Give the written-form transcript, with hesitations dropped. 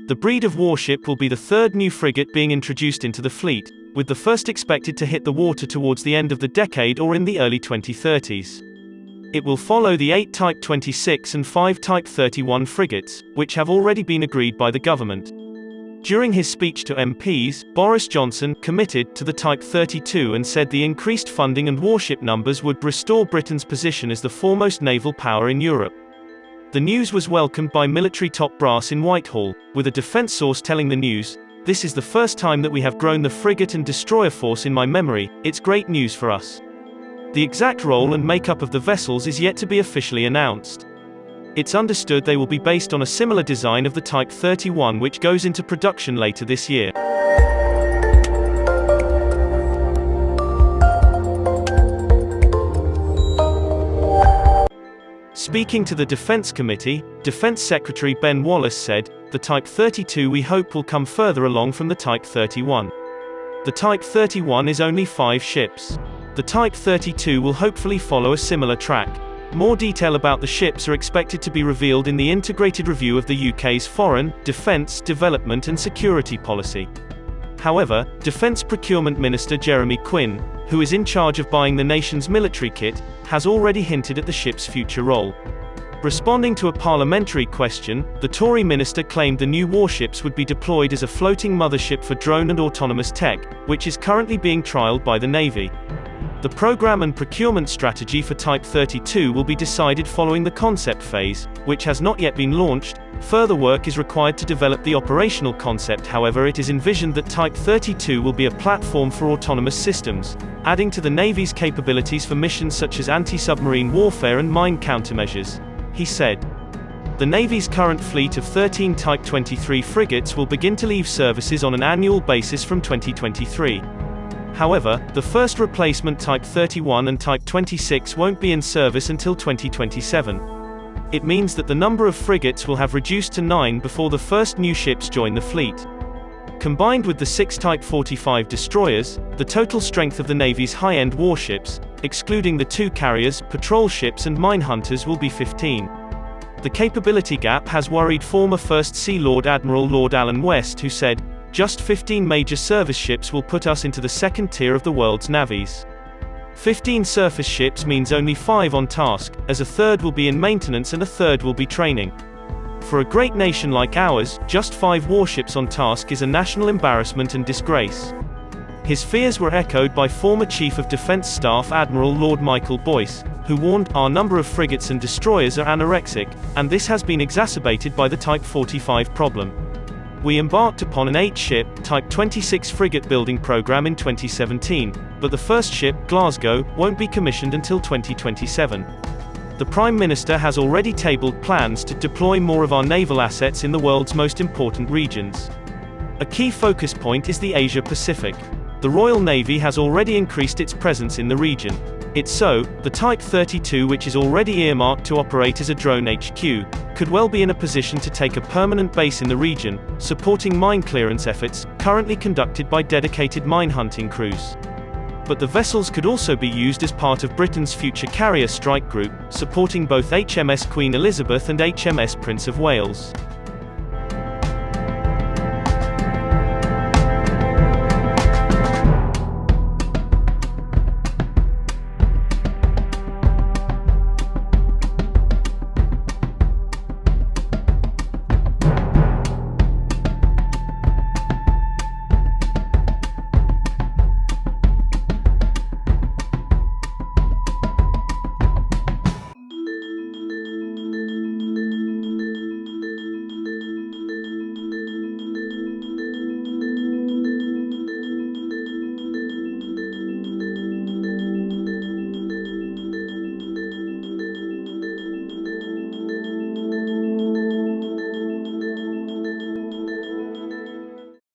The breed of warship will be the third new frigate being introduced into the fleet, with the first expected to hit the water towards the end of the decade or in the early 2030s. It will follow the 8 Type 26 and 5 Type 31 frigates, which have already been agreed by the government. During his speech to MPs, Boris Johnson committed to the Type 32 and said the increased funding and warship numbers would restore Britain's position as the foremost naval power in Europe. The news was welcomed by military top brass in Whitehall, with a defense source telling the news, "This is the first time that we have grown the frigate and destroyer force in my memory, it's great news for us." The exact role and makeup of the vessels is yet to be officially announced. It's understood they will be based on a similar design of the Type 31, which goes into production later this year. Speaking to the Defense Committee, Defense Secretary Ben Wallace said, "The Type 32 we hope will come further along from the Type 31. The Type 31 is only 5 ships. The Type 32 will hopefully follow a similar track." More detail about the ships are expected to be revealed in the integrated review of the UK's foreign, defence, development and security policy. However, Defence Procurement Minister Jeremy Quinn, who is in charge of buying the nation's military kit, has already hinted at the ship's future role. Responding to a parliamentary question, the Tory minister claimed the new warships would be deployed as a floating mothership for drone and autonomous tech, which is currently being trialled by the Navy. The program and procurement strategy for Type 32 will be decided following the concept phase, which has not yet been launched. Further work is required to develop the operational concept. However, it is envisioned that Type 32 will be a platform for autonomous systems, adding to the Navy's capabilities for missions such as anti-submarine warfare and mine countermeasures, he said. The Navy's current fleet of 13 Type 23 frigates will begin to leave services on an annual basis from 2023. However, the first replacement Type 31 and Type 26 won't be in service until 2027. It means that the number of frigates will have reduced to 9 before the first new ships join the fleet. Combined with the 6 Type 45 destroyers, the total strength of the Navy's high-end warships, excluding the 2 carriers, patrol ships and mine hunters, will be 15. The capability gap has worried former First Sea Lord Admiral Lord Alan West, who said, "Just 15 major service ships will put us into the second tier of the world's navies. 15 surface ships means only 5 on task, as a third will be in maintenance and a third will be training. For a great nation like ours, just 5 warships on task is a national embarrassment and disgrace." His fears were echoed by former Chief of Defence Staff Admiral Lord Michael Boyce, who warned, "Our number of frigates and destroyers are anorexic, and this has been exacerbated by the Type 45 problem. We embarked upon an 8-ship, Type 26 frigate building program in 2017, but the first ship, Glasgow, won't be commissioned until 2027. The Prime Minister has already tabled plans to deploy more of our naval assets in the world's most important regions. A key focus point is the Asia-Pacific. The Royal Navy has already increased its presence in the region. It's so, the Type 32, which is already earmarked to operate as a drone HQ, could well be in a position to take a permanent base in the region, supporting mine clearance efforts, currently conducted by dedicated mine hunting crews. But the vessels could also be used as part of Britain's future carrier strike group, supporting both HMS Queen Elizabeth and HMS Prince of Wales.